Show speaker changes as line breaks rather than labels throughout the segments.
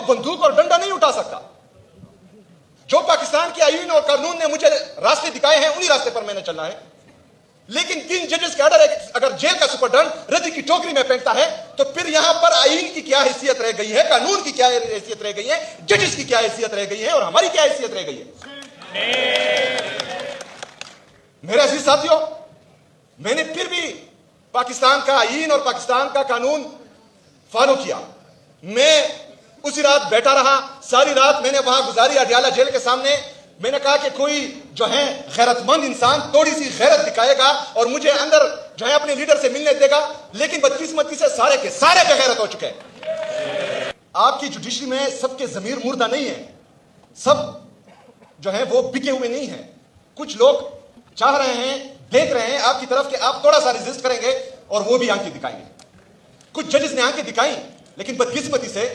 بندوق اور ڈنڈا نہیں اٹھا سکتا. جو پاکستان کے آئین اور قانون نے مجھے راستے دکھائے ہیں انہی راستے پر میں نے چلنا ہے. لیکن کن ججز کے آرڈر ہے اگر جیل کا سپرڈنٹ ردی کی ٹوکری میں پھینکتا ہے تو پھر یہاں پر آئین کی کیا حیثیت رہ گئی ہے, قانون کی کیا حیثیت رہ گئی ہے, ججز کی کیا حیثیت رہ گئی ہے اور ہماری کیا حیثیت رہ گئی ہے. میرے عزیز ساتھیوں, میں نے پھر بھی پاکستان کا آئین اور پاکستان کا قانون فالو کیا. میں اسی رات بیٹھا رہا, ساری رات میں نے وہاں گزاری اڈیالہ جیل کے سامنے. میں نے کہا کہ کوئی جو ہے غیرت مند انسان تھوڑی سی غیرت دکھائے گا اور مجھے اندر جو ہے اپنے لیڈر سے ملنے دے گا, لیکن بدقسمتی سے سارے کے سارے بے غیرت ہو چکے ہیں. آپ کی جوڈیشری میں سب کے ضمیر مردہ نہیں ہیں, سب جو ہیں وہ بکے ہوئے نہیں ہیں. کچھ لوگ چاہ رہے ہیں, دیکھ رہے ہیں آپ کی طرف کہ آپ تھوڑا سا ریزسٹ کریں گے اور وہ بھی آنکھیں دکھائیں گے. کچھ ججز نے آنکھیں دکھائیں لیکن بدقسمتی سے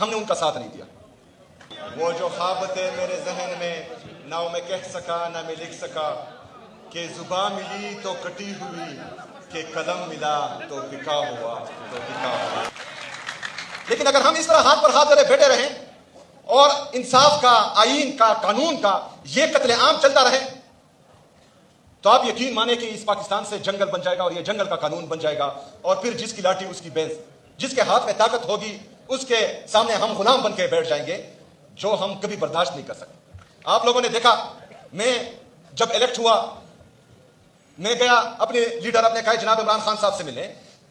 ہم نے ان کا ساتھ نہیں دیا. وہ جو خواب تھے میرے ذہن میں نہ میں کہہ سکا نہ میں لکھ سکا, کہ زبان ملی تو کٹی ہوئی, کہ قلم ملا تو بکا ہوا تو بکا ہوا. لیکن اگر ہم اس طرح ہاتھ پر ہاتھ دھرے بیٹھے رہیں اور انصاف کا, آئین کا, قانون کا یہ قتل عام چلتا رہے تو آپ یقین مانیں کہ اس پاکستان سے جنگل بن جائے گا اور یہ جنگل کا قانون بن جائے گا, اور پھر جس کی لاٹھی اس کی بینس, جس کے ہاتھ میں طاقت ہوگی اس کے سامنے ہم غلام بن کے بیٹھ جائیں گے, جو ہم کبھی برداشت نہیں کر سکتے. آپ لوگوں نے دیکھا, میں جب الیکٹ ہوا میں گیا اپنے لیڈر اپنے کہا جناب عمران خان صاحب سے ملنے.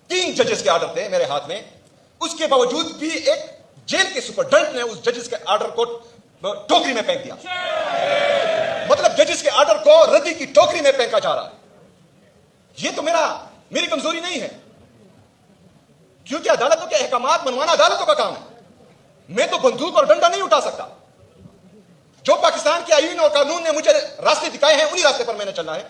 3 ججز کے آرڈر تھے میرے ہاتھ میں, اس کے باوجود بھی ایک جیل کے سپرڈنٹ نے اس ججز کے آرڈر کو ٹوکری میں پھینک دیا. مطلب ججز کے آرڈر کو ردی کی ٹوکری میں پھینکا جا رہا ہے. یہ تو میری کمزوری نہیں ہے, کیونکہ عدالتوں کے احکامات منوانا عدالتوں کا کام ہے. میں تو بندوق اور ڈنڈا نہیں اٹھا سکتا. جو پاکستان کے آئین اور قانون نے مجھے راستے دکھائے ہیں انہی راستے پر میں نے چلنا ہے.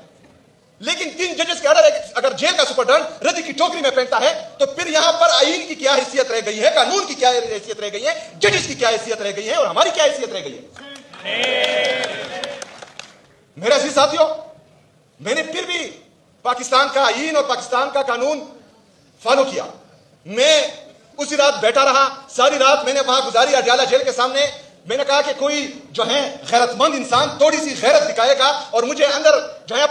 لیکن کن ججز کے آرڈر ہے اگر جیل کا سپرڈنٹ ردی کی ٹوکری میں پھینکتا ہے تو پھر یہاں پر آئین کی کیا حیثیت رہ گئی ہے, قانون کی کیا حیثیت رہ گئی ہے, ججز کی کیا حیثیت رہ گئی ہے اور ہماری کیا حیثیت رہ گئی ہے. میرے عزیز ساتھیوں, میں نے پھر بھی پاکستان کا آئین اور پاکستان کا قانون فالو کیا. میں اسی رات بیٹھا رہا, ساری رات میں نے وہاں گزاری اڈیالہ جیل کے سامنے. میں نے کہا کہ کوئی جو ہے غیرت مند انسان تھوڑی سی غیرت دکھائے گا اور مجھے اندر جو ہے